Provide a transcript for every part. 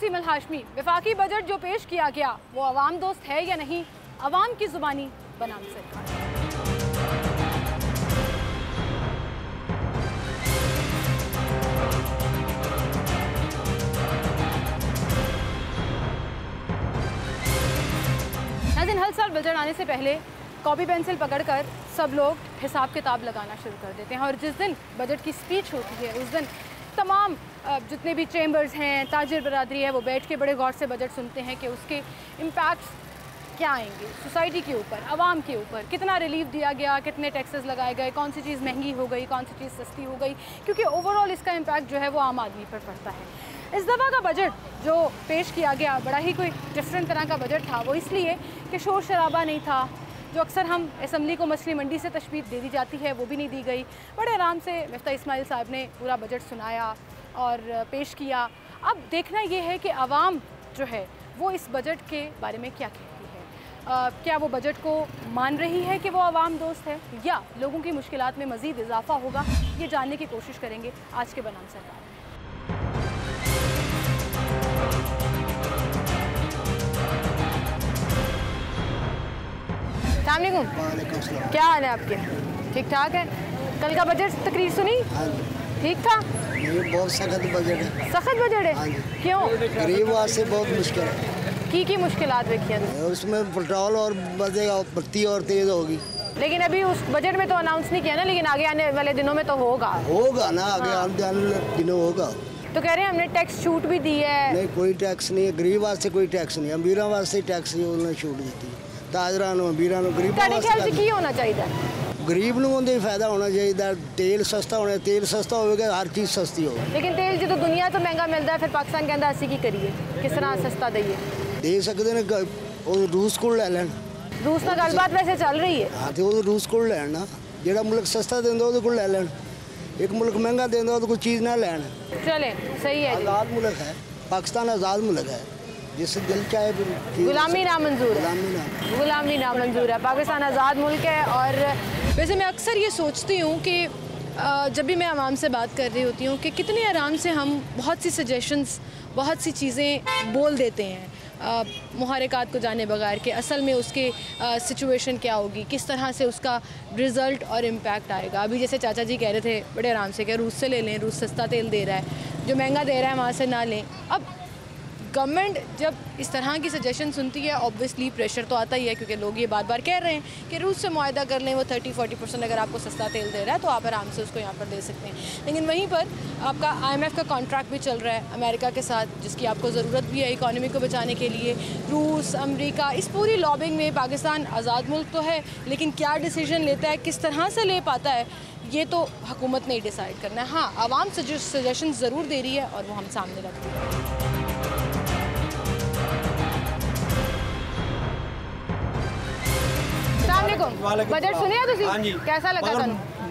सीमल हाशमी। वफाकी बजट जो पेश किया गया वो अवाम दोस्त है या नहीं, अवाम की जुबानी बनाम सरकार। नाज़रीन, हर साल बजट आने से पहले कॉपी पेंसिल पकड़कर सब लोग हिसाब किताब लगाना शुरू कर देते हैं और जिस दिन बजट की स्पीच होती है उस दिन तमाम जितने भी चेंबर्स हैं, ताजिर बरादरी है, वो बैठ के बड़े गौर से बजट सुनते हैं कि उसके इम्पैक्ट्स क्या आएंगे सोसाइटी के ऊपर, आवाम के ऊपर, कितना रिलीफ दिया गया, कितने टैक्सेस लगाए गए, कौन सी चीज़ महंगी हो गई, कौन सी चीज़ सस्ती हो गई, क्योंकि ओवरऑल इसका इम्पैक्ट जो है वो आम आदमी पर पड़ता है। इस दफ़ा का बजट जो पेश किया गया बड़ा ही कोई डिफरेंट तरह का बजट था, वो इसलिए कि शोर शराबा नहीं था। जो अक्सर हम असम्बली को मछली मंडी से तशबीह दे दी जाती है वो भी नहीं दी गई। बड़े आराम से मिफ्ता इस्माइल साहब ने पूरा बजट सुनाया और पेश किया। अब देखना ये है कि आवाम जो है वो इस बजट के बारे में क्या कहती है। क्या वो बजट को मान रही है कि वो आवाम दोस्त है या लोगों की मुश्किलात में मज़ीद इजाफा होगा, ये जानने की कोशिश करेंगे आज के बनाम सरकार। अस्सलामुअलैकुम, क्या हाल है आपके? ठीक ठाक है। कल का बजट तकरीर सुनी? ठीक था? ये बहुत सख्त बजट है। सख्त बजट है? क्यों? गरीब वास्ते बहुत मुश्किल है। की मुश्किलात देखिए उसमें पेट्रोल और बढ़ेगा, बत्ती और तेज होगी। लेकिन अभी उस बजट में तो अनाउंस नहीं किया ना, लेकिन आगे आने वाले दिनों में तो होगा ना, आगे आने वाले दिनों होगा। तो कह रहे हैं हमने टैक्स छूट भी दी है। नहीं, कोई टैक्स नहीं है। गरीब वास्ते कोई टैक्स नहीं है, अमीरों वास्ते टैक्स उन्होंने छूट दी है। ताजरां अमीरां गरीब की होना चाहिए, गरीब ਨੂੰ फायदा होना चाहिए। तेल सस्ता होना, तेल सस्ता होगा हर चीज़ सस्ती होगी। लेकिन तेल जो तो दुनिया तो महंगा मिलता है, फिर पाकिस्तान के अंदर असी की करिए, किस तरह सस्ता दइए? दे सकते हैं, रूस को ले लें। रूस में गलबात वैसे चल रही है। हाँ, तो रूस को लें ना, जो मुल्क सस्ता देंदा वो को ले लें। एक मुल्क महंगा देंदा तो कोई चीज़ ना लें। चले, सही है। आज़ाद मुल्क है पाकिस्तान, आज़ाद मुल्क है, जिससे दिल चाहे गुलामी नामंजूर है। गुलामी नामंजूर है। पाकिस्तान आज़ाद मुल्क है। और वैसे मैं अक्सर ये सोचती हूँ कि जब भी मैं आवाम से बात कर रही होती हूँ कि कितने आराम से हम बहुत सी सजेशंस, बहुत सी चीज़ें बोल देते हैं मुहारिकात को जाने बगैर कि असल में उसके सिचुएशन क्या होगी, किस तरह से उसका रिज़ल्ट और इम्पैक्ट आएगा। अभी जैसे चाचा जी कह रहे थे बड़े आराम से कि रूस से ले लें, रूस सस्ता तेल दे रहा है, जो महंगा दे रहा है वहाँ से ना लें। अब गवर्नमेंट जब इस तरह की सजेशन सुनती है ऑब्वियसली प्रेशर तो आता ही है, क्योंकि लोग ये बार बार कह रहे हैं कि रूस से मुआहदा कर लें, वो 30-40% अगर आपको सस्ता तेल दे रहा है तो आप आराम से उसको यहाँ पर दे सकते हैं। लेकिन वहीं पर आपका IMF का कॉन्ट्रैक्ट भी चल रहा है अमेरिका के साथ, जिसकी आपको ज़रूरत भी है इकॉनमी को बचाने के लिए। रूस, अमेरिका, इस पूरी लॉबिंग में पाकिस्तान आज़ाद मुल्क तो है, लेकिन क्या डिसीजन लेता है, किस तरह से ले पाता है, ये तो हुकूमत ने डिसाइड करना है। हाँ, आवाम सजेशन ज़रूर दे रही है और वो हम सामने रखते हैं। बजट सुनिया हाँ जी, कैसा लगा?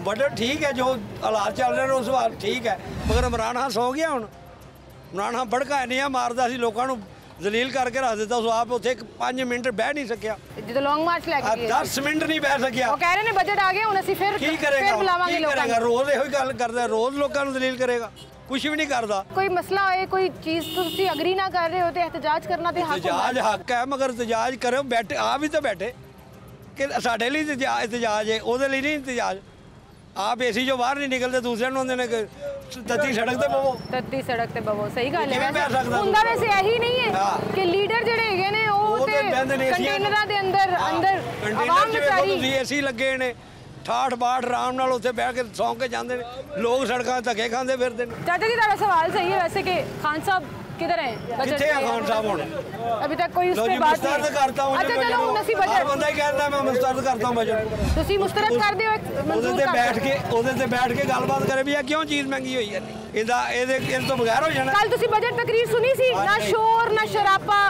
बजट ठीक है, जो हालात चल रहे हैं उस बार ठीक है, मगर इमरान खान सौ गया। हुण इमरान खान भड़का नहीं मारदा सी, लोगों को जलील करके रख दिता। सो आप उत्थे 5 मिनट बह नहीं सकिया, जो लॉन्ग मार्च लैके 10 मिनट नहीं बह सकिया। वो कह रहे ने बजट आ गया, हुण असीं फिर बुलावांगे लोकां नूं। रोज़ इहो गल करदा, रोज़ लोगों को जलील करेगा, कुछ भी नहीं करता। कोई मसला होए, कोई चीज़ तुसीं अग्री ना कर रहे हो तो एहतजाज करना ते हक है, मगर एहतजाज करो, बैठे आ भी तो बैठे कि साढ़े लिए एहतजाज है, वो नहीं एहतजाज। आप एसी जो बाहर नहीं निकलते, दूसरे ने तत्ती सड़क ते बवो, तत्ती सड़क ते बवो। सही गल है। हुंदा वैसे यही नहीं है कि लीडर जेडे हैगे ने ਉਹ ਤੇ ਕੰਟੇਨਰਾਂ ਦੇ ਅੰਦਰ ਆਵਾਮ ਵਿਚਾਰੀ एसी लगे ने ਠਾਠ ਬਾਠ ਆਰਾਮ ਨਾਲ ਉੱਥੇ ਬਹਿ ਕੇ ਸੌਂ ਕੇ ਜਾਂਦੇ ਨੇ, ਲੋਕ ਸੜਕਾਂ ਧੱਕੇ ਖਾਂਦੇ ਫਿਰਦੇ ਨੇ। ਚਾਚਾ ਜੀ ਤੁਹਾਡਾ ਸਵਾਲ सही है वैसे कि खान साहब किधर हैं? किथे है खान साहब हुण? अभी तक कोई उस पे बात मुस्तरद करता हूं। अच्छा चलो हुण ਅਸੀਂ बजट बंदा ही कहता मैं मुस्तरद करता हूं बजट। ਤੁਸੀਂ ਮੁਸਤਰਦ ਕਰਦੇ ਹੋ, ਉਹਦੇ ਤੇ ਬੈਠ ਕੇ ਗੱਲਬਾਤ ਕਰੇ ਵੀ ਇਹ ਕਿਉਂ ਚੀਜ਼ ਮਹਿੰਗੀ ਹੋਈ ਹੈ, ਇਹਦੇ ਤੋਂ ਬਗੈਰ ਹੋ ਜਾਣਾ। ਕੱਲ ਤੁਸੀਂ ਬਜਟ ਤਕਰੀਰ ਸੁਣੀ ਸੀ, ਨਾ ਸ਼ੋਰ ਨਾ ਸ਼ਰਾਪਾ,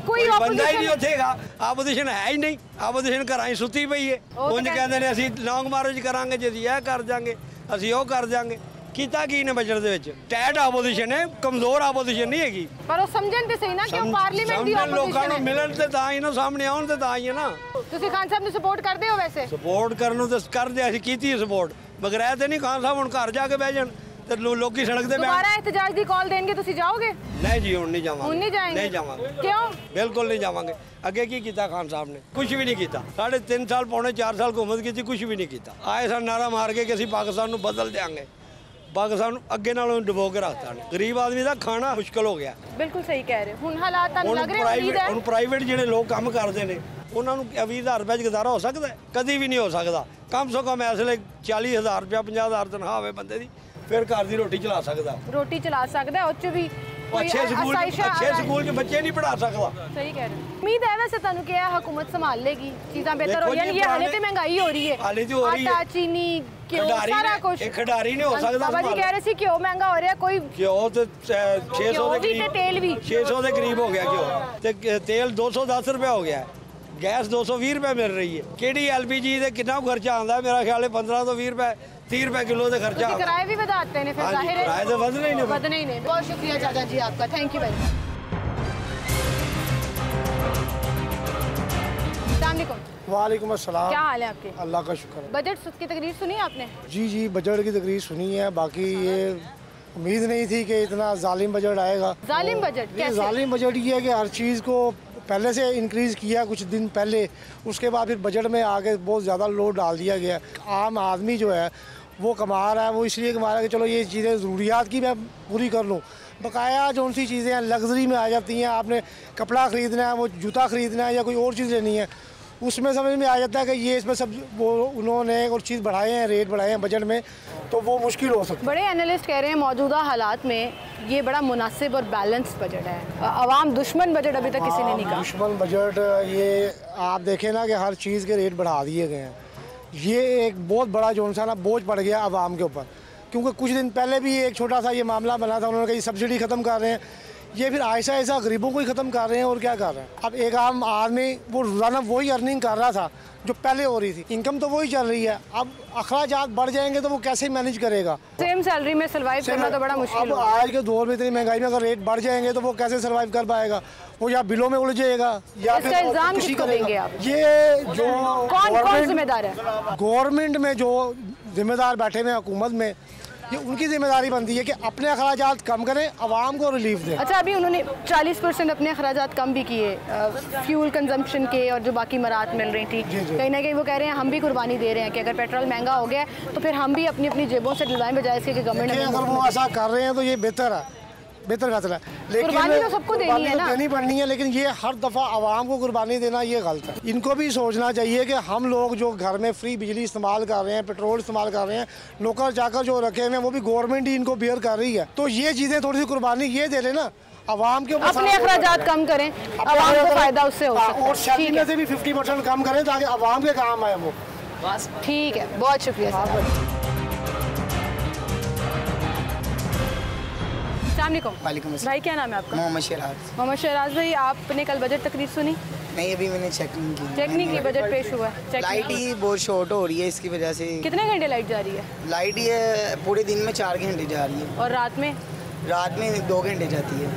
ਕੋਈ ਬੰਦਾ ਹੀ ਨਹੀਂ ਉੱਥੇਗਾ। ਆਪੋਜੀਸ਼ਨ ਹੈ ਹੀ ਨਹੀਂ, ਆਪੋਜੀਸ਼ਨ ਘਰਾਂ ਹੀ ਸੁੱਤੀ ਪਈ ਹੈ। ਉਂਝ ਕਹਿੰਦੇ ਨੇ ਅਸੀਂ ਲੌਂਗ ਮਾਰਚ ਕਰਾਂਗੇ, ਜੇ ਅਸੀਂ ਇਹ ਕਰ ਜਾਾਂਗੇ, ਅਸੀਂ ਉਹ ਕਰ ਜਾਾਂਗੇ। ਕੀਤਾ ਕੀ ਨੇ ਬਜਟ ਦੇ ਵਿੱਚ? ਟੈਟ ਆਪੋਜੀਸ਼ਨ ਹੈ, ਕਮਜ਼ੋਰ ਆਪੋਜੀਸ਼ਨ ਨਹੀਂ ਹੈਗੀ। ਪਰ ਉਹ ਸਮਝਣ ਤੇ ਸਹੀ ਨਾ ਕਿ ਉਹ ਪਾਰਲੀਮੈਂਟ ਦੀ ਆਪੋਜੀਸ਼ਨ ਲੋਕਾਂ ਨੂੰ ਮਿਲਣ ਤੇ ਤਾਂ ਹੀ ਨਾ, ਸਾਹਮਣੇ ਆਉਣ ਤੇ ਤਾਂ ਹੀ ਹੈ ਨਾ। ਤੁਸੀਂ ਖਾਨ ਸਾਹਿਬ ਨੂੰ ਸਪੋਰਟ ਕਰਦੇ ਹੋ? ਵੈਸੇ ਸਪੋਰਟ ਕਰਨ ਨੂੰ ਤਾਂ ਕਰਦੇ, ਅਸੀਂ ਕੀਤੀ ਸਪੋਰਟ, ਮਗਰ ਇਹ ਤੇ ਨਹੀਂ ਖਾਨ ਸਾਹਿਬ ਹੁਣ ਘਰ ਜਾ ਕੇ ਬਹਿ ਜਾਣ ਤੇ ਲੋਕੀ ਸੜਕ ਤੇ दोबारा एहतजाज दी कॉल देंगे ਤੁਸੀਂ ਜਾਓਗੇ? ਨਹੀਂ ਜੀ ਹੁਣ ਨਹੀਂ ਜਾਵਾਂਗੇ। ਹੁਣ ਨਹੀਂ ਜਾएंगे? ਨਹੀਂ ਜਾਵਾਂਗੇ। क्यों? ਬਿਲਕੁਲ ਨਹੀਂ ਜਾਵਾਂਗੇ। ਅੱਗੇ ਕੀ ਕੀਤਾ ਖਾਨ ਸਾਹਿਬ ਨੇ? ਕੁਝ ਵੀ ਨਹੀਂ ਕੀਤਾ। ਸਾਢੇ 3 ਸਾਲ ਪੌਣੇ 4 ਸਾਲ ਹੁਕੂਮਤ ਕੀਤੀ, ਕੁਝ ਵੀ ਨਹੀਂ ਕੀਤਾ। ਆਏ ਸਾਲ ਨਾਰਾ ਮਾਰ ਕੇ ਕਿ ਅਸੀਂ ਪਾਕਿਸਤਾਨ ਨੂੰ ਬਦਲ ਦਿਆਂਗੇ। ਪਾਕਿਸਤਾਨ ਨੂੰ ਅੱਗੇ ਨਾਲੋਂ ਡੁਬੋ ਕੇ ਰੱਖਤਾ ਨੇ। ਗਰੀਬ ਆਦਮੀ ਦਾ ਖਾਣਾ ਮੁਸ਼ਕਲ ਹੋ ਗਿਆ। ਬਿਲਕੁਲ ਸਹੀ ਕਹਿ ਰਹੇ ਹੁਣ ਹਾਲਾਤ ਤੁਹਾਨੂੰ ਲੱਗ ਰਹੇ ਉਮੀਦ ਹੈ ਹੁਣ ਪ੍ਰਾਈਵੇਟ ਜਿਹੜੇ ਲੋਕ ਕੰਮ ਕਰਦੇ ਨੇ ਉਹਨਾਂ ਨੂੰ 20,000 ਰੁਪਏ 'ਚ ਗੁਜ਼ਾਰਾ ਹੋ ਸਕਦਾ ਹੈ? ਕਦੀ ਵੀ ਨਹੀਂ ਹੋ ਸਕਦਾ। ਕਮ ਸੋ ਕਮ ਇਸ ਵੇਲੇ 40,000 ਰੁਪਏ 50,000 ਤਨਖਾਹ ਹੋਵੇ ਬੰਦੇ ਦੀ, ਫਿਰ ਘਰ ਦੀ ਰੋਟੀ ਚਲਾ ਸਕਦਾ। ਰੋਟੀ ਚਲਾ ਸਕਦਾ ਹੈ, ਉਹ 'ਚ ਵੀ ਅੱਛੇ ਸਕੂਲ 'ਚ ਬੱਚੇ ਨਹੀਂ ਪੜ੍ਹਾ ਸਕਦਾ। ਸਹੀ ਕਹਿ ਰਹੇ ਉਮੀਦ ਹੈ ਵੈਸੇ ਤੁਹਾਨੂੰ ਕਿ ਇਹ ਹੁਕੂਮਤ ਸੰਭਾਲ लेगी, चीज़ां बेहतर हो जाएंगी। हाले तो महंगाई हो रही है, हाले तो हो रही है। आटा चीनी घ्यो सारा कुछ खिडारी नहीं हो सकता। बाबा जी कह रहे थे घ्यो महंगा हो रहा है, कोई घ्यो तो 600 ਦੇ ਕਰੀਬ, तेल भी 600 ਦੇ ਕਰੀਬ ਹੋ ਗਿਆ ਘਿਓ, ਤੇ ਤੇਲ 210 ਰੁਪਏ ਹੋ ਗਿਆ। ਗੈਸ 220 ਰੁਪਏ ਮਿਲ ਰਹੀ ਹੈ। ਕਿਹੜੀ LPG ਤੇ ਕਿੰਨਾ ਖਰਚਾ ਆਉਂਦਾ? ਮੇਰਾ ਖਿਆਲ ਹੈ 15 ਤੋਂ 20 ਰੁਪਏ 30 रुपए किलो का खर्चा। किराए भी बताते हैं फिर, जाहिर है किराए तो बदले ही नहीं। बहुत शुक्रिया चाचा जी आपका, थैंक यू वेरी मच। वालेकुम अस्सलाम। क्या हाल है आपके? अल्लाह का शुक्र है। बजट की तकरीर सुनी आपने? जी बजट की तकरीर सुनी है। बाकी ये उम्मीद नहीं थी कि इतना जालिम बजट आएगा। जालिम बजट कैसे? जालिम बजट ये है कि हर चीज़ को पहले से इंक्रीज़ किया कुछ दिन पहले, उसके बाद फिर बजट में आगे बहुत ज़्यादा लोड डाल दिया गया। आम आदमी जो है वो कमा रहा है, वो इसलिए कमा रहा है कि चलो ये चीज़ें ज़रूरियात की मैं पूरी कर लूँ। बकाया जो सी चीज़ें हैं लग्जरी में आ जाती हैं। आपने कपड़ा ख़रीदना है, वो जूता ख़रीदना है या कोई और चीज़ लेनी है, उसमें समझ में आ जाता है कि ये इसमें सब वो उन्होंने और चीज़ बढ़ाए हैं, रेट बढ़ाए हैं बजट में, तो वो मुश्किल हो सकता है। बड़े एनालिस्ट कह रहे हैं मौजूदा हालात में ये बड़ा मुनासिब और बैलेंस बजट है। अवाम दुश्मन बजट अभी तक किसी ने नहीं कहा। दुश्मन बजट ये आप देखें ना कि हर चीज़ के रेट बढ़ा दिए गए हैं। ये एक बहुत बड़ा जो सा ना बोझ पड़ गया अवाम के ऊपर, क्योंकि कुछ दिन पहले भी एक छोटा सा ये मामला बना था। उन्होंने कहा सब्सिडी ख़त्म कर रहे हैं, ये फिर ऐसा ऐसा गरीबों को ही ख़त्म कर रहे हैं और क्या कर रहे हैं। अब एक आम आदमी वो रोज़ाना वही अर्निंग कर रहा था जो पहले हो रही थी, इनकम तो वही चल रही है। अब अखराजात बढ़ जाएंगे तो वो कैसे मैनेज करेगा? सेम सैलरी में सर्वाइव करना तो बड़ा मुश्किल है। आज के दौर में इतनी महंगाई में अगर रेट बढ़ जाएंगे तो वो कैसे सर्वाइव कर पाएगा? वो या बिलों में उलझ जाएगा या फिर इल्जाम किसको देंगे आप? ये जो कौन जिम्मेदार है? गवर्नमेंट में जो जिम्मेदार बैठे हुए हैं हुकूमत में, ये उनकी जिम्मेदारी बनती है कि अपने अखराजात कम करें, आवाम को रिलीफ दें। अच्छा, अभी उन्होंने 40% अपने अखराजात कम भी किए फ्यूल कंजम्पशन के, और जो बाकी मराहत मिल रही थी, कहीं ना कहीं वो कह रहे हैं हम भी कुर्बानी दे रहे हैं कि अगर पेट्रोल महंगा हो गया तो फिर हम भी अपनी अपनी जेबों से डलवाएं, बजाय इसके कि गवर्नमेंट अगर वो ऐसा कर रहे हैं तो ये बेहतर है, बेहतर फैसला है। लेकिन कुर्बानी तो सबको देनी है ना, देनी पड़नी है, लेकिन ये हर दफ़ा आवाम को कुर्बानी देना ये गलत है। इनको भी सोचना चाहिए कि हम लोग जो घर में फ्री बिजली इस्तेमाल कर रहे हैं, पेट्रोल इस्तेमाल कर रहे हैं, नौकर चाकर जो रखे हुए हैं वो भी गवर्नमेंट ही इनको बेयर कर रही है। तो ये चीज़ें थोड़ी सी कुर्बानी ये दे लेना, आवाम के अपने अखराजात कम करें, आवाम को फायदा उससे हो सकता है। और सैलरी में से भी 50% कम करें ताकि आवाम के काम आए वो। ठीक है, बहुत शुक्रिया। वालेकुम भाई, क्या नाम है आपका? मोहम्मद शराज। मोहम्मद शराज भाई, आपने कल बजट तकरीर सुनी? नहीं, अभी मैंने चेक नहीं की। चेक नहीं की? बजट पेश हुआ है, लाइट ही बहुत शॉर्ट हो रही है, इसकी वजह से। कितने घंटे लाइट जा रही है? लाइट ये पूरे दिन में 4 घंटे जा रही है, और रात में 2 घंटे जाती है।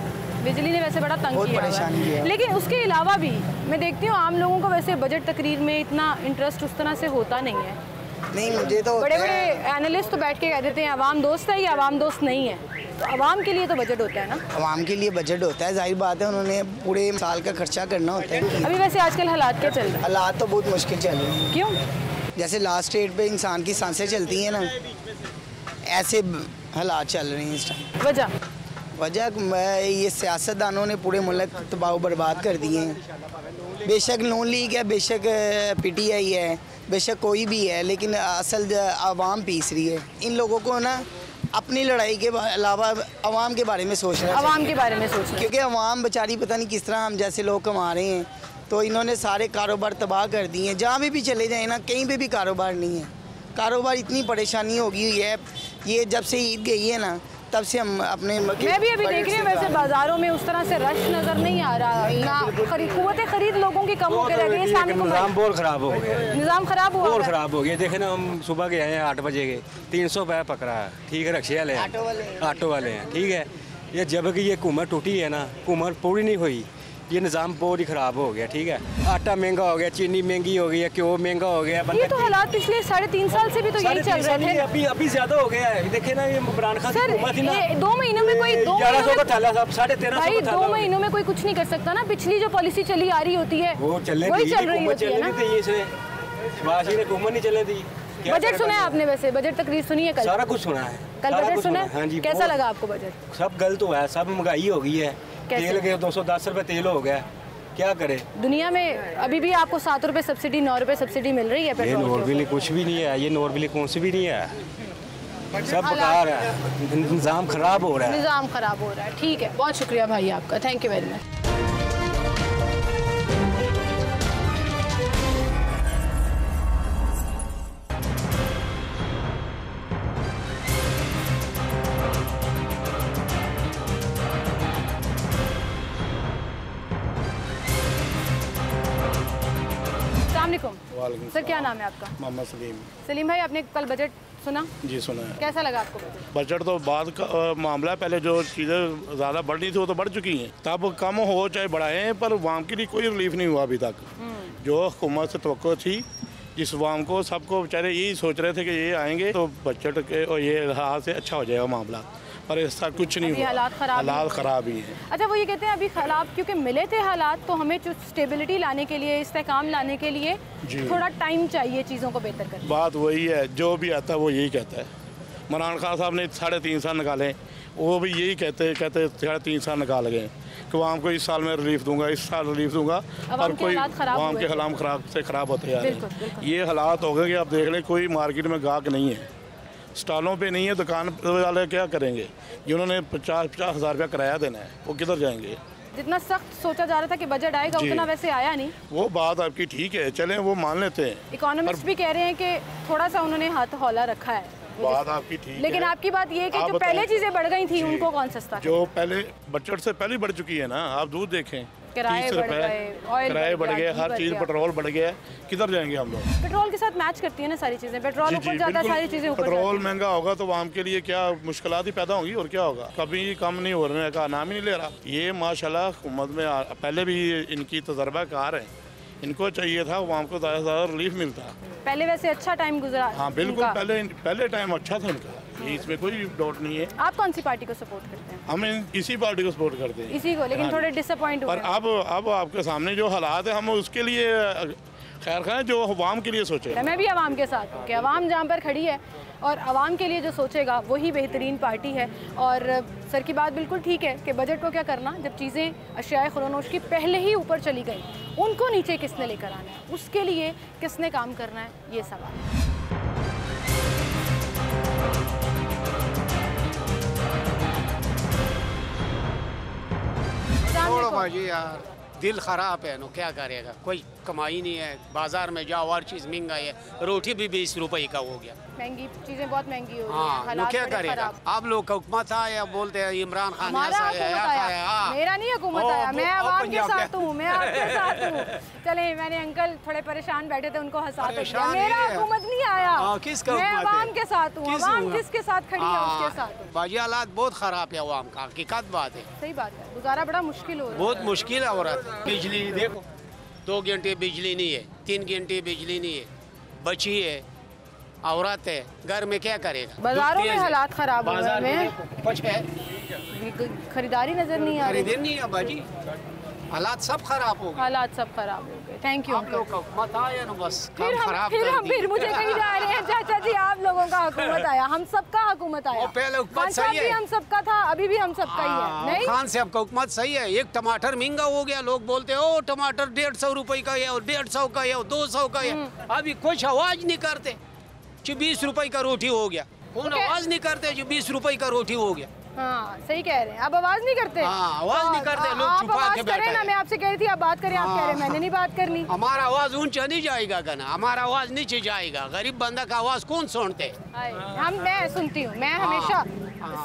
बिजली ने वैसे बड़ा तंग बहुत किया परेशानी है। है। लेकिन उसके अलावा भी मैं देखती हूँ आम लोगों को वैसे बजट तकरीर में इतना इंटरेस्ट उस तरह से होता नहीं है। नहीं, मुझे तो बड़े बड़े एनालिस्ट तो बैठ के कह देते हैं अवाम दोस्त है या अवाम दोस्त नहीं है। तो अवाम के लिए तो बजट होता है ना? अवाम के लिए बजट होता है, जाहिर बात है, उन्होंने पूरे साल का खर्चा करना होता है। अभी वैसे आजकल हालात क्या चल रहे हैं? हालात तो बहुत मुश्किल चल रहे हैं। क्यों? जैसे लास्ट रेट पे इंसान की सांसें चलती हैं ना, ऐसे हालात चल रहे हैं इस टाइम। वजह ये सियासतदानों ने पूरे मुल्क तबाह बर्बाद कर दिए हैं। बेशक नून लीग है, बेशक PTI है, बेशक कोई भी है, लेकिन असल आवाम पीस रही है। इन लोगों को ना अपनी लड़ाई के अलावा आवाम के बारे में सोचना चाहिए। आवाम के बारे में सोचना, क्योंकि आवाम बेचारी पता नहीं किस तरह हम जैसे लोग कमा रहे हैं। तो इन्होंने सारे कारोबार तबाह कर दिए हैं। जहाँ भी चले जाए ना, कहीं पे भी कारोबार नहीं है। कारोबार इतनी परेशानी हो गई हुई है। ये जब से ईद गई है ना, तब से हम अपने मैं भी अभी देख रही हूँ वैसे बाजारों में उस तरह से रश नजर नहीं आ रहा ना, कुव्वत खरीद लोगों की कम होकर रह गई है। निज़ाम बहुत ख़राब हो गया, निज़ाम ख़राब हुआ, बहुत ख़राब हो गया। देखे ना, हम सुबह के आए हैं 8 बजे के, 300 रुपये पकड़ा है, ठीक है, रक्शे वाले हैं, ऑटो वाले हैं, ठीक है। ये जब कि ये हुकूमत टूटी है ना, हुकूमत पूरी नहीं हुई, ये निज़ाम बहुत ही ख़राब हो गया। ठीक है, आटा महंगा हो गया, चीनी महंगी हो गई है, घ्यो महंगा हो गया। ये तो हालात पिछले 3.5 साल से भी तो यही चल रहे थे। अभी ज़्यादा हो गया है। देखे ना, ये इमरान खान सर, 2 महीनों में कोई 1100 का थैला, 1350 भाई 2 महीनों में कोई कुछ नहीं कर सकता ना। पिछली जो पॉलिसी चली आ रही होती है वो चल रही होती है ना। हुकूमत नहीं चले दी। बजट सुना है आपने? वैसे बजट तकरीर सुनी है कल? सारा कुछ सुना है। कल बजट सुना है? हाँ जी। कैसा लगा आपको बजट? सब गलत हुआ है, सब महंगाई हो गई है। तेल के 210 रुपए तेल हो गया, क्या करे। दुनिया में अभी भी आपको 7 रुपए सब्सिडी, 9 रुपए सब्सिडी मिल रही है ये नोटबंदी कुछ भी नहीं है, ये नोटबंदी कौन सी भी नहीं है, सब बेकार है, निज़ाम खराब हो रहा है। निज़ाम खराब हो रहा है। ठीक है, बहुत शुक्रिया भाई आपका, thank you very much. Sir, क्या नाम है आपका? मोहम्मद सलीम। सलीम भाई, आपने कल बजट सुना? जी सुना है। कैसा लगा आपको बजट? तो बाद का मामला है, पहले जो चीज़ें ज़्यादा बढ़ रही थी वो तो बढ़ चुकी हैं, तब कम हो चाहे बढ़ाएं, पर वाम के लिए कोई रिलीफ नहीं हुआ अभी तक। जो हुकूमत से तवक्को थी, जिस वाम को सबको बेचारे यही सोच रहे थे कि ये आएंगे तो बजट के और ये हाथ से अच्छा हो जाएगा मामला, पर ऐसा कुछ नहीं हुआ। हालात ख़राब ही हैं। अच्छा, वो ये कहते हैं अभी खराब क्योंकि मिले थे हालात, तो हमें जो स्टेबिलिटी लाने के लिए, इस्तेकाम लाने के लिए थोड़ा टाइम चाहिए चीज़ों को बेहतर करने। बात वही है, जो भी आता है वो यही कहता है। इमरान खान साहब ने 3.5 साल निकाले, वो भी यही कहते 3.5 साल निकाल गए कि वहाँ को इस साल में रिलीफ दूंगा, इस साल रिलीफ दूंगा, और कोई वहाँ के हालात खराब से ख़राब होते जा रहे हैं। ये हालात हो गए कि आप देख लें, कोई मार्केट में गाहक नहीं है, स्टॉलों पे नहीं है, दुकान वाले क्या करेंगे? जिन्होंने 50 हज़ार रुपया किराया देना है, वो किधर जाएंगे? जितना सख्त सोचा जा रहा था कि बजट आएगा, उतना वैसे आया नहीं। वो बात आपकी ठीक है, चलें वो मान लेते हैं। इकोनॉमिस्ट भी कह रहे हैं कि थोड़ा सा उन्होंने हाथ हौला रखा है। बात आपकी ठीक है, लेकिन आपकी बात ये है कि जो पहले चीजें बढ़ गई थी उनको कौन सस्ता? जो पहले बजट से पहले बढ़ चुकी है ना, आप दूध देखें, किराए बढ़ गए, हर चीज़, पेट्रोल बढ़ गया, किधर जाएंगे हम लोग? पेट्रोल के साथ मैच करती है ना सारी चीजें, पेट्रोल ऊपर जाता है, सारी चीजें ऊपर। पेट्रोल महंगा होगा तो आम के लिए क्या मुश्किलात ही पैदा होंगी, और क्या होगा? कभी कम नहीं हो रहा का नाम ही नहीं ले रहा। ये माशाल्लाह हुकूमत में पहले भी इनकी तजर्बाकार है, इनको चाहिए था आवाम को ज़्यादा रिलीफ मिलता। पहले वैसे अच्छा टाइम गुजरा। हाँ बिल्कुल, पहले टाइम अच्छा था इनका, इसमें कोई डाउट नहीं है। आप कौन सी पार्टी को सपोर्ट करते हैं? हम इसी पार्टी को सपोर्ट करते हैं, इसी को, लेकिन थोड़े डिसअपॉइंट हुए। पर अब आपके सामने जो हालात है, हम उसके लिए खैर खाएं जो अवाम के लिए सोचे। मैं भी अवाम के साथ हूँ कि अवाम जहाँ पर खड़ी है और अवाम के लिए जो सोचेगा वही बेहतरीन पार्टी है। और सर की बात बिल्कुल ठीक है कि बजट को क्या करना, जब चीज़ें अशियाए खुरानोश की पहले ही ऊपर चली गई, उनको नीचे किसने लेकर आना है, उसके लिए किसने काम करना है, ये सवाल। छोड़ो भाई यार, दिल ख़राब है नो, क्या करेगा, कोई कमाई नहीं है, बाजार में जाओ हर चीज़ महंगा है, रोटी भी 20 रुपए का हो गया, महंगी चीज़ें बहुत महंगी हो गई हाँ, हालात क्या करेगा? आप लोग हुकूमत आया बोलते हैं इमरान खान मेरा नहीं हुकूमत आया, मैं अवाम के साथ हूँ, मैं आपके साथ हूँ। चले, मैंने अंकल थोड़े परेशान बैठे थे, उनको हंसा दिया। मेरा हुकूमत नहीं आया, मैं अवाम के साथ हूँ, अवाम जिसके साथ खड़ी है उसके साथ। बाजी हालात बहुत ख़राब है अवाम का, हकीकत बात है, सही बात है, गुजारा बड़ा मुश्किल हो रहा है, बहुत मुश्किल है। और बिजली देखो, 2 घंटे बिजली नहीं है, 3 घंटे बिजली नहीं है, बची है, औरत है, घर में क्या करेगा? बाजारों में हालात खराब हो गए हैं, कुछ है, खरीदारी नजर नहीं आ रही, खरीदारी नहीं है बाजी, हालात सब खराब हो गए, हालात सब खराब हो गए। Thank you. आप लोग का हुकूमत आया ना, बस फिर मुझे कहीं जा रहे हैं चाचा जी, आप लोगों का हुकूमत आया, हम सबका हुकूमत आया। पहले हुकूमत सही है, हम सबका था, अभी भी हम सबका ही है। नहीं, खान साहब का हुकूमत सही है। एक टमाटर महंगा हो गया, लोग बोलते हैं ओ टमाटर 150 रुपए का है, और 150 का है, और 200 का है, अभी कुछ आवाज नहीं करते। 20 रुपए का रोटी हो गया, कौन आवाज नहीं करते जो 20 रुपए का रोटी हो गया? हाँ सही कह रहे हैं, अब आवाज नहीं करते। हाँ, आवाज नहीं करते, लोग छुपा के बैठे हैं। मैं आपसे कह रही थी आप बात करें, आप कह रहे हैं मैंने नहीं बात करनी। हमारा आवाज ऊंचा नहीं जाएगा गना, हमारा आवाज नीचे जाएगा, गरीब बंदा का आवाज कौन सुनते? मैं सुनती हूँ, मैं हमेशा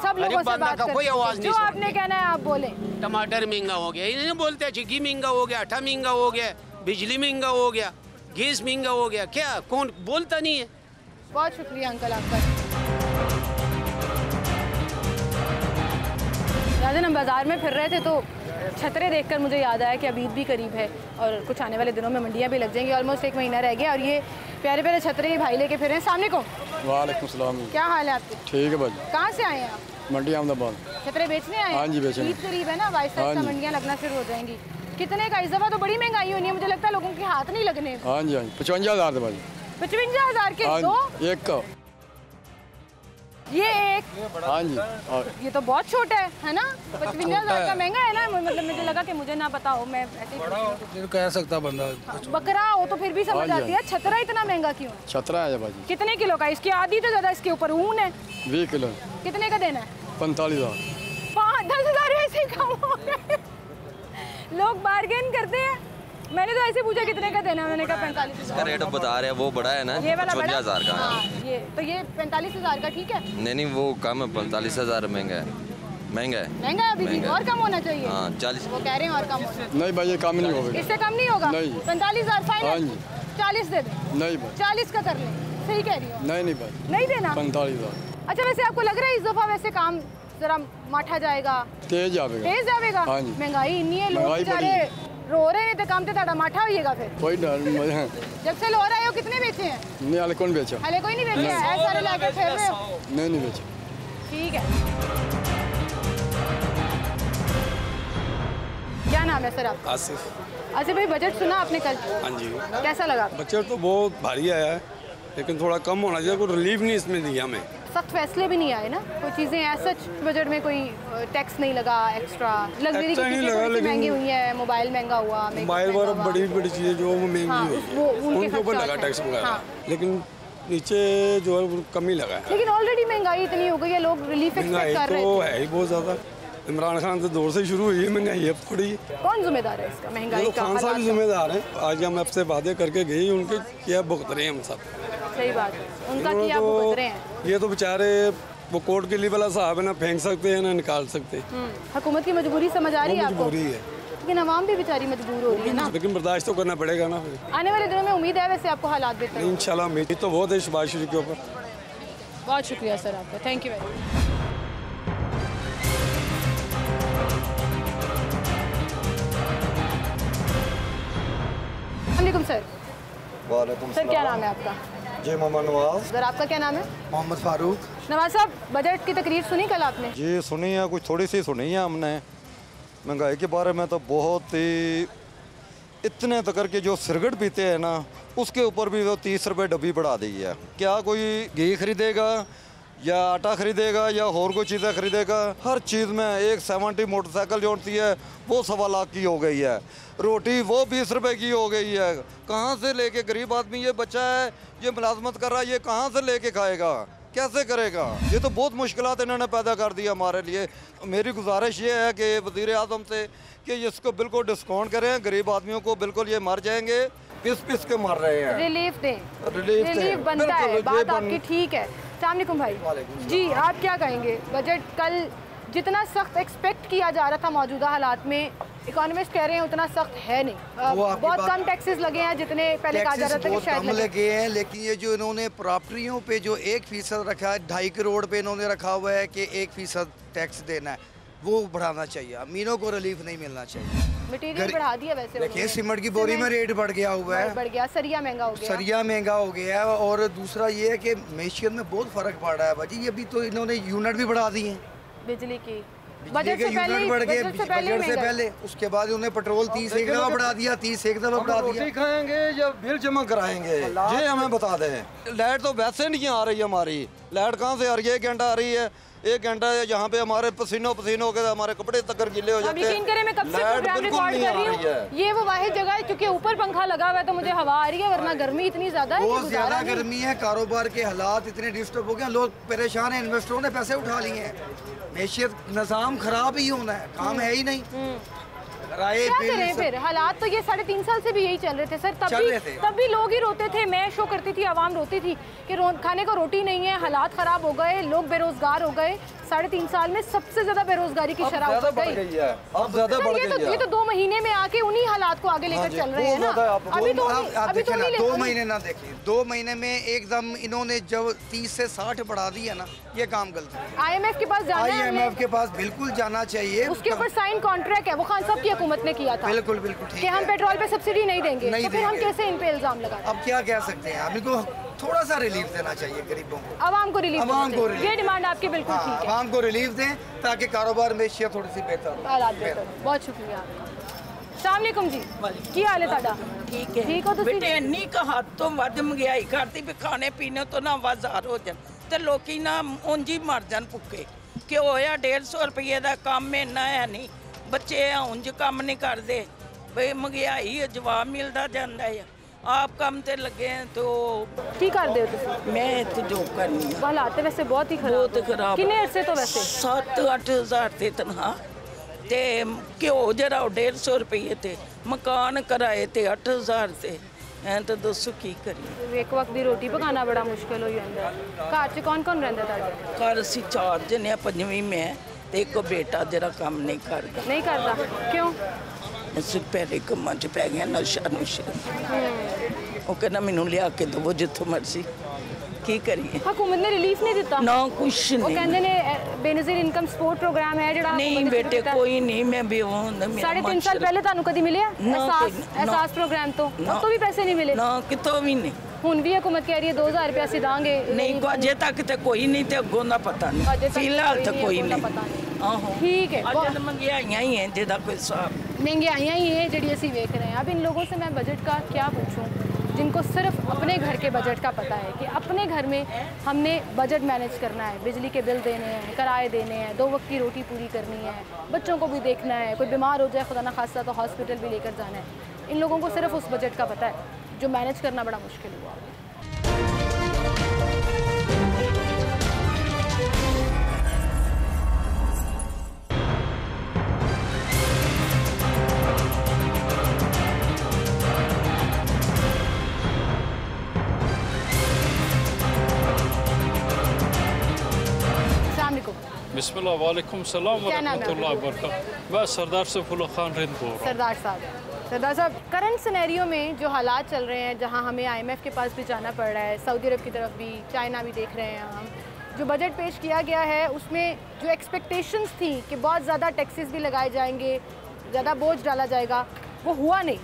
सब लोगों से बात करती हूँ, जो आपने कहना है आप बोले। टमाटर महंगा हो गया, इन्हें बोलते हैं घी महंगा हो गया, आटा महंगा हो गया, बिजली महंगा हो गया, गैस महंगा हो गया, क्या कौन बोलता नहीं है? बहुत शुक्रिया अंकल आपका। नाज़रीन, हम बाज़ार में फिर रहे थे तो छतरे देखकर मुझे याद आया कि अब ईद भी करीब है और कुछ आने वाले दिनों में मंडियाँ भी लग जाएंगी। ऑलमोस्ट 1 महीना रह गया और ये प्यारे प्यारे छतरे भाई लेके फिर रहे हैं। सामने को वालेकुम सलाम। क्या हाल है आपके? ठीक है भाई। कहाँ से आए हैं आप? मंडी अहमदाबाद। छतरे बेचने आए हैं? हाँ जी, बेचने। ईद करीब है ना, 22 तारीख से मंडियाँ लगना शुरू हो जाएंगी। कितने का? इस दफ़ा तो बड़ी महंगाई होनी है, मुझे लगता है लोगों के हाथ नहीं लगने। हाँ जी, 55,000 भाई। 55,000 के दो? एक का। ये एक? हाँ जी। ये तो बहुत छोटा है ना? 55,000 का महंगा है ना? मतलब मुझे लगा कि मुझे ना पता हो, मैं ऐसे कह सकता बंदा। बकरा हो तो फिर भी समझ आती है, छतरा इतना महंगा क्यों? छतरा है भाई। कितने किलो का? इसकी आधी तो ज्यादा, इसके ऊपर ऊन है। 20 किलो। कितने का देना है? 45,000। 10,000 ऐसे कम हो गए। लोग बार्गेन करते हैं। मैंने तो ऐसे पूछा कितने का देना है, उन्होंने कहा 45,000। इसका रेट बता रहे हैं वो बड़ा है ना, ये वाला 55,000 का। हाँ, ये तो ये 45,000 का ठीक है। नहीं वो कम है, 45,000 महंगा है। महंगा है अभी भी और कम होना चाहिए। हाँ 40। वो कह रहे हैं और कम होना। नहीं भाई, ये कम नहीं होगा। इससे कम नहीं होगा? 45,000 फाइनल। 40 दे दे। नहीं भाई, 40 का कर लें। सही कह रही हो? नहीं भाई, नहीं देना। 45,000। अच्छा, वैसे आपको लग रहा है इस दफा वैसे काम जरा माठा जाएगा, तेज जाएगा? तेज जाएगा। हाँ जी। महंगाई इतनी है, लोग बेचारे रो रहे हैं, तो काम तो ताड़ा माठा होइएगा फिर। कोई डर नहीं। जब से लो रहे हो कितने बेचे हैं? नहीं, हाले कौन बेचा? हाले कोई नहीं बेचे हैं, ऐसे सारे लाके फिर रहे हो? नहीं बेचा। ठीक है। क्या नाम है सर आपका? आसिफ। आसिफ भाई, बजट सुना आपने कल? हाँ जी। कैसा लगा? बजट तो बहुत भारी आया है, लेकिन थोड़ा कम होना चाहिए, कोई रिलीफ नहीं इसमें दिया हमें। सख्त फैसले भी नहीं आए ना, कोई चीज़ें ऐसा बजट में कोई टैक्स नहीं लगा एक्स्ट्रा, लग्जरी की चीज़ें महंगी हुई है, मोबाइल महंगा हुआ, मोबाइल वगैरह बड़ी बड़ी चीज़ें जो महंगी हुई उनके ऊपर लगा टैक्स वगैरह, लेकिन नीचे जो है वो कम ही लगा है। लेकिन ऑलरेडी महंगाई इतनी हो गई है, लोग रिलीफ एक्सपेक्ट कर रहे तो है ही बहुत ज़्यादा। इमरान खान के दौर से शुरू हुई है महंगाई, अब थोड़ी। कौन जिम्मेदार है इसका महंगाई का? खान साहब जिम्मेदार हैं। आज हम आपसे वादे करके गई, उनके क्या भुगत रहे हैं हम सब। सही बात है, उनका क्या भुगत रहे हैं? ये तो बेचारे वो कोर्ट के लिए वाला साहब है ना, फेंक सकते हैं ना निकाल सकते हैं। हुकूमत की मजबूरी समझ आ रही है आपको? मजबूरी है, लेकिन आवाम भी बेचारी मजबूर हो रही है ना। लेकिन बर्दाश्त तो करना पड़ेगा ना। आने वाले दिनों में उम्मीद है वैसे आपको हालात बेहतर? इंशाल्लाह उम्मीद तो बहुत है शहबाज शरीफ के ऊपर। बहुत शुक्रिया सर आपका, थैंक यू वेरी मच। वालेकुम सर। वालेकुम सर, क्या नाम है आपका? जी मोहम्मद नवाज। सर, आपका क्या नाम है? मोहम्मद फारूक। नवाज साहब, बजट की तकरीर सुनी कल आपने? जी सुनी है, कुछ थोड़ी सी सुनी है हमने। महंगाई के बारे में तो बहुत ही, इतने तक के जो सिगरेट पीते हैं ना, उसके ऊपर भी वो 30 रुपये डब्बी बढ़ा दी है। क्या कोई घी खरीदेगा या आटा खरीदेगा या और कोई चीज़ें खरीदेगा? हर चीज़ में 170 मोटरसाइकिल जो होती है वो 1.25 लाख की हो गई है, रोटी वो 20 रुपए की हो गई है। कहाँ से लेके गरीब आदमी, ये बच्चा है ये मुलाजमत कर रहा है, ये कहाँ से लेके खाएगा, कैसे करेगा? ये तो बहुत मुश्किलात इन्होंने पैदा कर दी हमारे लिए। मेरी गुजारिश ये है कि वज़ीर आज़म से कि इसको बिल्कुल डिस्काउंट करें, गरीब आदमियों को बिल्कुल ये मर जाएंगे, पिस के मर रहे हैं। रिलीफ दें, रिलीफ बनता है, बात आपकी ठीक है। अस्सलाम भाई जी, आप क्या कहेंगे? बजट कल जितना सख्त एक्सपेक्ट किया जा रहा था मौजूदा हालात में, इकोनॉमिस्ट कह रहे हैं उतना सख्त है नहीं, बहुत कम टैक्सेस लगे हैं जितने पहले कहा जा रहा था कि शायद लगे हैं। लेकिन ये जो इन्होंने प्रॉपर्टियों पे जो 1% रखा है, 2.5 करोड़ पे इन्होंने रखा हुआ है कि 1% टैक्स देना है, वो बढ़ाना चाहिए। अमीनों को रिलीफ नहीं मिलना चाहिए। मटीरियल बढ़ा दिया वैसे, देखिए सीमेंट की बोरी में रेट बढ़ गया हुआ है, बढ़ गया, सरिया महंगा हो गया, सरिया महंगा हो गया है। और दूसरा ये है कि मैशियत में बहुत फ़र्क पड़ रहा है भाजी। ये भी तो इन्होंने यूनिट भी बढ़ा दी है बिजली के, बजट से पहले बढ़ गए, बजट से पहले। उसके बाद उन्होंने पेट्रोल 30 एक दफ़ा बढ़ा दिया, 30 एक दफ़ा बढ़ा दिया। रोटी खाएंगे या बिल जमा कराएंगे, ये हमें बता दें। लाइट तो वैसे नहीं आ रही हमारी, लाइट कहाँ से आ रही है? 1 घंटा आ रही है, 1 घंटा यहाँ पे हमारे पसीनो पसीनो हो गए, हमारे कपड़े तक गीले हो जाते हैं। यकीन करें मैं कब से प्रोग्राम रिकॉर्ड कर रही हूँ, ये वो वाहिद जगह है क्योंकि ऊपर पंखा लगा हुआ है तो मुझे हवा आ रही है, वरना गर्मी इतनी ज्यादा है। बहुत ज्यादा गर्मी है, कारोबार के हालात इतने डिस्टर्ब हो गए, लोग परेशान हैं, इन्वेस्टरों ने पैसे उठा लिए हैं, मैशियत निज़ाम खराब ही होना है, काम है ही नहीं। क्या करें फिर, हालात तो ये 3.5 साल से भी यही चल रहे थे सर। तब भी लोग ही रोते थे, मैं शो करती थी, आवाम रोती थी कि खाने को रोटी नहीं है, हालात ख़राब हो गए, लोग बेरोजगार हो गए। 3.5 साल में सबसे ज्यादा बेरोजगारी की शरह बढ़ गई है। अब ज्यादा बढ़ गई है। ये तो 2 महीने में आके उन्हीं हालात को आगे लेकर चल रहे हैं ना। अभी तो 2 महीने ना देखिए, 2 महीने में एकदम इन्होंने जब 30 से 60 बढ़ा दिया ना, ये काम गलत है। IMF के पास जाना है, IMF के पास बिल्कुल जाना चाहिए। उसके ऊपर साइन कॉन्ट्रैक्ट है, वो खान साहब की हुकूमत ने किया था। बिल्कुल बिल्कुल ठीक है कि हम पेट्रोल पे सब्सिडी नहीं देंगे, तो फिर हम कैसे इन पे इल्जाम लगाएं? अब क्या कह सकते हैं, अभी को थोड़ा सा रिलीफ देना चाहिए गरीबों को, आवाम को रिलीफ। ये डिमांड आपकी बिल्कुल ठीक है, आवाम को रिलीफ दें ताकि कारोबार में थोड़ी सी बेहतर हो। बहुत शुक्रिया आपका। अस्सलाम जी, की हाल है ताड़ा? ठीक है। ठीक हो तुसी? बेटे इन्नी का हाथ तो वध महंगाई करती भी खाने पीने तो ना बाजार हो जान ते लोकी ना उंज ही मर जान भुक्खे कि होया 150 रुपये का काम इन्ना है नहीं, बच्चे उंज काम नहीं करते बई महंगाई जवाब मिलता जाता है। आप काम ते लगे हैं तो की कर दे हो? मैं तो जॉब करनी है। हालात वैसे बहुत ही खराब। कितने अरसे तो वैसे 7-8 हज़ार थे तनख्वाह ते घ्यो जरा 150 रुपये थे, मकान किराए ते 8 हज़ार थे। तो दसो की करिए, एक वक्त की रोटी पकाना बड़ा मुश्किल हो जाता है। घर च कौन कौन रहता है? घर असी 4 जने, 5वीं में एक बेटा जरा काम नहीं करता। नहीं करता क्यों? सिर्फ पहले कम्मा च पै गया, नशा नुशा। वो कहना मैनू लिया के दो जितों मर्जी, की करिए। हुकूमत ने रिलीफ नहीं दिता ना, कुछ नहीं। वो कहंदे ने बेनज़ीर इनकम सपोर्ट प्रोग्राम है जेड़ा नहीं बेटे कोई नहीं। मैं भी हूं 3.5 साल पहले तानू कदी मिले एहसास प्रोग्राम तो भी पैसे नहीं मिले ना, कितों भी नहीं। हुन भी हुकूमत कह रही है 2000 रुपया सी दांगे नहीं, अजे तक तो कोई नहीं, तो अगों दा पता नहीं, फिलहाल तो कोई नहीं। ठीक है, महंगाइयां ही हैं जिहदा कोई हिसाब, महंगाइयां ही है जिहड़ी असीं वेख रहे हैं। अब इन लोगों से मैं बजट का क्या पूछूं जिनको सिर्फ अपने घर के बजट का पता है कि अपने घर में हमने बजट मैनेज करना है, बिजली के बिल देने हैं, किराए देने हैं, 2 वक्त की रोटी पूरी करनी है, बच्चों को भी देखना है, कोई बीमार हो जाए खुदा न खास्ता तो हॉस्पिटल भी लेकर जाना है। इन लोगों को सिर्फ उस बजट का पता है जो मैनेज करना बड़ा मुश्किल हुआ। बिस्मिल्लाह वालेकुम सलाम व रहमतुल्लाहि व बरकातहू। मैं सरदार सैफुल्लाह खान रिंद बोल रहा हूँ। सरदार साहब, करंट सिनेरियो में जो हालात चल रहे हैं, जहाँ हमें IMF के पास भी जाना पड़ रहा है, सऊदी अरब की तरफ भी, चाइना भी देख रहे हैं हम, जो बजट पेश किया गया है उसमें जो एक्सपेक्टेशंस थी कि बहुत ज़्यादा टैक्सेस भी लगाए जाएंगे, ज़्यादा बोझ डाला जाएगा, वो हुआ नहीं।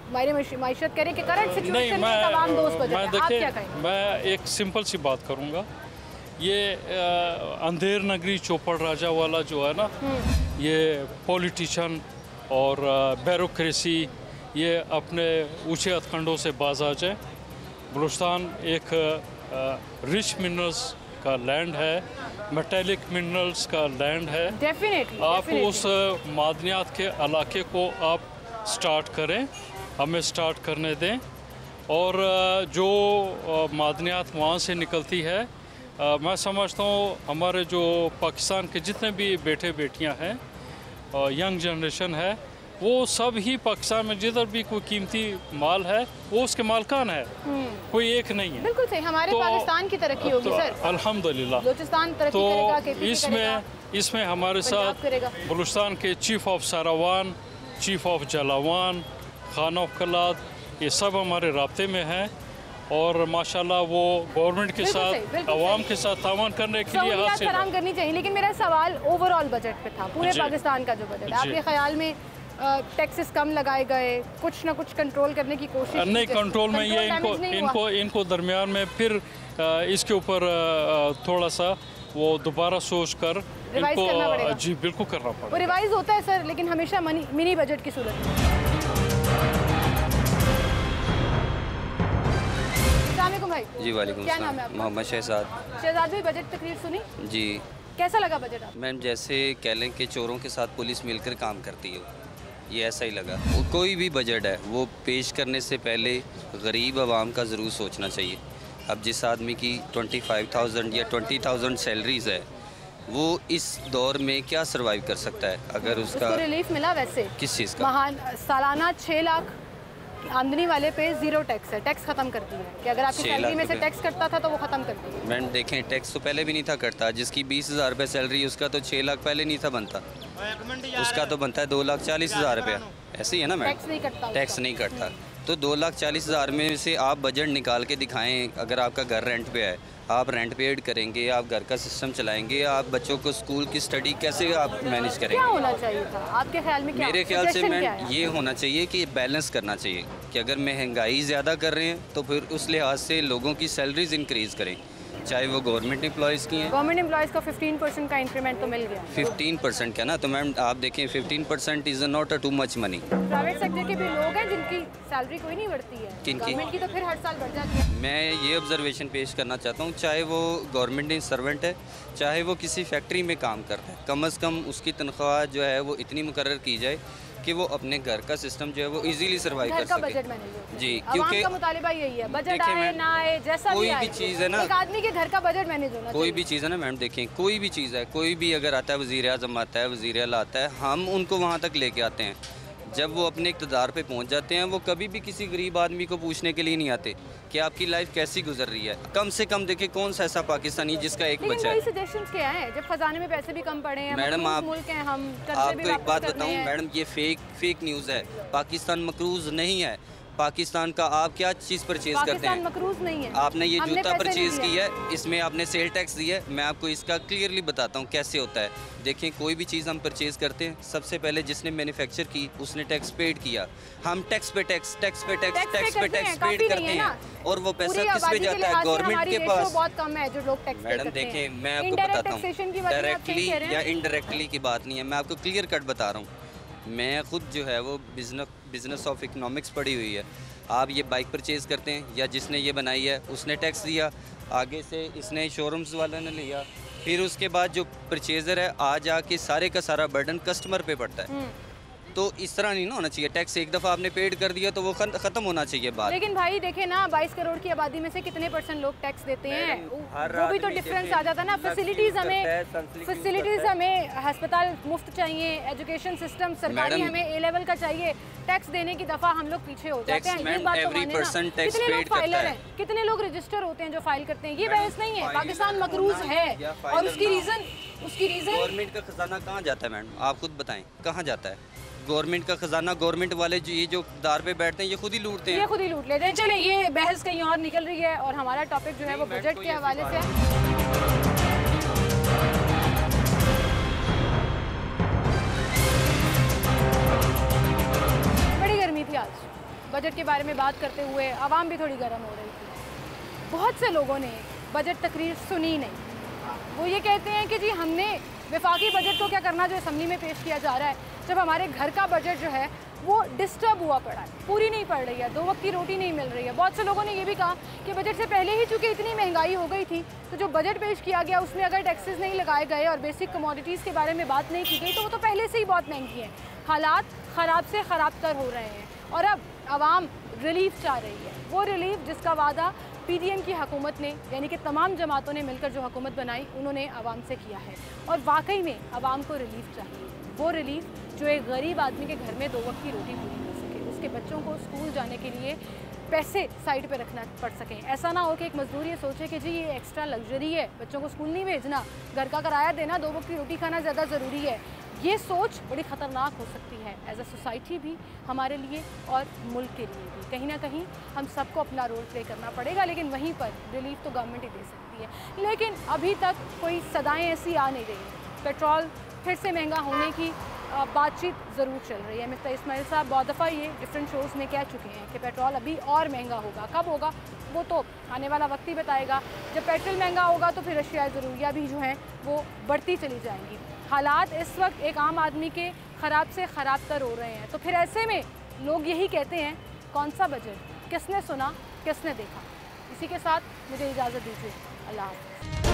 हमारी मायशत करें कि करंट सिचुएशन में तमाम दोस्त बजट है, आप क्या कहेंगे? मैं एक सिंपल सी बात करूँगा, ये अंधेर नगरी चौपड़ राजा वाला जो है ना, ये पॉलिटिशियन और ब्यूरोक्रेसी ये अपने ऊंचे हथकंडों से बाज आ जाए। बलूचिस्तान एक रिच मिनरल्स का लैंड है, मेटेलिक मिनरल्स का लैंड है। आप उस मादनियात के इलाके को आप स्टार्ट करें, हमें स्टार्ट करने दें, और जो मादनियात वहाँ से निकलती है, मैं समझता हूँ हमारे जो पाकिस्तान के जितने भी बेटे बेटियां हैं, यंग जनरेशन है, वो सब ही पाकिस्तान में जिधर भी कोई कीमती माल है वो उसके मालकान है, कोई एक नहीं है। बिल्कुल सही, हमारे तो पाकिस्तान की तरक्की होगी सर, अल्हम्दुलिल्लाह। बलूचिस्तान तरक्की करेगा, KPP इसमें हमारे साथ बलूचिस्तान के chief of Sarawan, chief of Jhalawan, Khan of Kalat, ये सब हमारे राब्ते में हैं, और माशाल्लाह वो गवर्नमेंट के साथ, आवाम के साथ तावन करने के लिए हासिल फराहम करनी चाहिए। लेकिन मेरा सवाल ओवरऑल बजट पे था, पूरे पाकिस्तान का जो बजट है, आपके ख्याल में टैक्सेस कम लगाए गए, कुछ ना कुछ कंट्रोल करने की कोशिश नहीं? कंट्रोल में ये इनको दरमियान में फिर इसके ऊपर थोड़ा सा वो दोबारा सोच कर इनको जी बिल्कुल करना पड़ेगा। वो रिवाइज होता है सर, लेकिन हमेशा मिनी बजट की सूरत में। भाई जी वालेकुम क्या नाम है आपका? मोहम्मद शहजाद। शहजाद भाई, बजट तकरीर सुनी जी, कैसा लगा बजट आपको? मैम जैसे कह लें कि चोरों के साथ पुलिस मिलकर काम करती है, ये ऐसा ही लगा। कोई भी बजट है वो पेश करने से पहले गरीब आवाम का ज़रूर सोचना चाहिए। अब जिस आदमी की 25,000 या 20,000 सैलरीज़ है, वो इस दौर में क्या सरवाइव कर सकता है अगर उसका रिलीफ मिला। वैसे किस चीज़ का? सालाना 6 लाख आमदनी वाले पे 0 टैक्स है, टैक्स खत्म कर दिया है कि अगर आपकी सैलरी में से टैक्स कटता था तो वो खत्म कर दिया। मैम देखें, टैक्स तो पहले भी नहीं था कटता। जिसकी 20,000 रुपये सैलरी, उसका तो 6 लाख पहले नहीं था बनता, उसका तो बनता है 2,40,000 रुपये। ऐसे ही है ना मैम, टैक्स नहीं कटता, टैक्स नहीं कटता। तो 2,40,000 में से आप बजट निकाल के दिखाएं। अगर आपका घर रेंट पे है, आप रेंट पेड करेंगे, आप घर का सिस्टम चलाएंगे, आप बच्चों को स्कूल की स्टडी कैसे आप मैनेज करेंगे? क्या होना चाहिए था आपके ख्याल में? मेरे ख्याल से मैम ये होना चाहिए कि बैलेंस करना चाहिए कि अगर महंगाई ज़्यादा कर रहे हैं तो फिर उस लिहाज से लोगों की सैलरीज इंक्रीज़ करें, चाहे वो गवर्नमेंट एम्प्लॉयज़ की हैं। गवर्नमेंट एम्प्लॉयज़ को 15% का इंक्रीमेंट तो मिल गया। 15% क्या ना, तो मैम आप देखें 15% is not a too much money. Private sector के भी लोग हैं जिनकी सैलरी कोई नहीं बढ़ती है, गवर्नमेंट की तो फिर हर साल बढ़ जाती है। मैं ये ऑब्जर्वेशन पेश करना चाहता हूँ, चाहे वो गवर्नमेंट सर्वेंट है, चाहे वो किसी फैक्ट्री में काम करता है, कम से कम उसकी तनख्वाह जो है वो इतनी मुकर्रर की जाए कि वो अपने घर का सिस्टम जो है वो इजीली सर्वाइव कर सके। बजट मैनेज जी, क्योंकि का मुतालिबा यही है, बजट आए ना आए जैसा कोई भी चीज़ है ना, एक आदमी के घर का बजट मैनेज होना चाहिए। कोई भी चीज़ है ना मैम, देखें कोई भी चीज़ है, कोई भी अगर आता है, वज़ीर आज़म आता है, वज़ीर आला आता है, हम उनको वहाँ तक लेके आते हैं। जब वो अपने इक़्तिदार पे पहुंच जाते हैं, वो कभी भी किसी गरीब आदमी को पूछने के लिए नहीं आते कि आपकी लाइफ कैसी गुजर रही है। कम से कम देखें कौन सा ऐसा पाकिस्तानी जिसका एक बच्चा है। सजेशंस क्या है जब खजाने में पैसे भी कम पड़े हैं? मैडम आप मुल्क हैं हम, आपको एक बात बताऊं मैडम, ये फेक न्यूज़ है। पाकिस्तान मकरूज़ नहीं है। पाकिस्तान का आप क्या चीज़ परचेज करते हैं? मकरूज़ नहीं है। आपने ये जूता परचेज की है, इसमें आपने सेल टैक्स दिया है। मैं आपको इसका क्लियरली बताता हूँ कैसे होता है। देखें, कोई भी चीज़ हम परचेज करते हैं, सबसे पहले जिसने मैन्युफैक्चर की उसने टैक्स पेड किया। हम टैक्स पे टैक्स पेड करते हैं और वो पैसा किस पे जाता है? गवर्नमेंट के पास। बहुत कम है जो लोग टैक्स मैडम देखें, मैं आपको बताता हूँ, डायरेक्टली या इनडायरेक्टली की बात नहीं है, मैं आपको क्लियर कट बता रहा हूँ। मैं ख़ुद जो है वो बिज़नेस ऑफ इकनॉमिक्स पढ़ी हुई है। आप ये बाइक परचेज़ करते हैं, या जिसने ये बनाई है उसने टैक्स दिया, आगे से इसने शोरूम्स वाला ने लिया, फिर उसके बाद जो परचेज़र है आ जाके सारे का सारा बर्डन कस्टमर पे पड़ता है। तो इस तरह नहीं ना होना चाहिए। टैक्स एक दफ़ा आपने पेड कर दिया तो वो ख़त्म होना चाहिए बात। लेकिन भाई देखे ना, 22 करोड़ की आबादी में से कितने % लोग टैक्स देते हैं? वो भी तो डिफरेंस आ जाता है ना। फैसिलिटीज़ हमें अस्पताल मुफ्त चाहिए, एजुकेशन सिस्टम सरकारी हमें A लेवल का चाहिए, टैक्स देने की दफ़ा हम लोग पीछे हो जाते हैं। ये बात तो माने ना। कितने लोग फाइलर हैं, कितने लोग रजिस्टर होते हैं जो फाइल करते हैं? ये बहस नहीं है। पाकिस्तान मकरूज़ है और उसकी रीज़न गवर्नमेंट का खजाना कहाँ जाता है मैडम? आप खुद बताएं कहाँ जाता है गवर्नमेंट का खजाना? गवर्नमेंट वाले जो ये जो दार पे बैठते हैं ये खुद ही लूटते हैं, ये खुद ही लूट लेते हैं। चले, ये बहस कहीं और निकल रही है और हमारा टॉपिक जो है वो बजट के हवाले से है। बड़ी गर्मी थी आज। बजट के बारे में बात करते हुए आवाम भी थोड़ी गर्म हो रही थी। बहुत से लोगों ने बजट तकरीर सुनी नहीं। वो ये कहते हैं कि जी हमने वफाकी बजट को क्या करना जो असम्बली में पेश किया जा रहा है, जब हमारे घर का बजट जो है वो डिस्टर्ब हुआ पड़ा है, पूरी नहीं पड़ रही है, 2 वक्त की रोटी नहीं मिल रही है। बहुत से लोगों ने ये भी कहा कि बजट से पहले ही चूँकि इतनी महंगाई हो गई थी, तो जो बजट पेश किया गया उसमें अगर टैक्सेस नहीं लगाए गए और बेसिक कमोडिटीज़ के बारे में बात नहीं की गई तो वो तो पहले से ही बहुत महंगी हैं। हालात ख़राब से ख़राब तर हो रहे हैं और अब आवाम रिलीफ चाह रही है। वो रिलीफ जिसका वादा PDM की हुकूमत ने, यानी कि तमाम जमातों ने मिलकर जो हुकूमत बनाई, उन्होंने आवाम से किया है। और वाकई में आवाम को रिलीफ चाहिए, वो रिलीफ जो एक गरीब आदमी के घर में 2 वक्त की रोटी पूरी कर सके, उसके बच्चों को स्कूल जाने के लिए पैसे साइड पे रखना पड़ सकें। ऐसा ना हो कि एक मजदूर ये सोचे कि जी ये एक्स्ट्रा लग्जरी है, बच्चों को स्कूल नहीं भेजना, घर का किराया देना, 2 वक्त की रोटी खाना ज़्यादा ज़रूरी है। ये सोच बड़ी ख़तरनाक हो सकती है एज अ सोसाइटी भी, हमारे लिए और मुल्क के लिए भी। कहीं ना कहीं हम सबको अपना रोल प्ले करना पड़ेगा, लेकिन वहीं पर रिलीफ तो गवर्नमेंट ही दे सकती है। लेकिन अभी तक कोई सदाएं ऐसी आ नहीं रही। पेट्रोल फिर से महंगा होने की बातचीत ज़रूर चल रही है। मिस्टर इस्माइल साहब बहुत दफ़ा ये डिफरेंट शोज़ में कह चुके हैं कि पेट्रोल अभी और महंगा होगा। कब होगा वो तो आने वाला वक्त ही बताएगा। जब पेट्रोल महंगा होगा तो फिर अशिया ज़रूरिया भी जो हैं वो बढ़ती चली जाएंगी। हालात इस वक्त एक आम आदमी के ख़राब से ख़राब तर हो रहे हैं। तो फिर ऐसे में लोग यही कहते हैं, कौन सा बजट, किसने सुना, किसने देखा। इसी के साथ मुझे इजाज़त दीजिए। अल्लाह हाफ़िज़।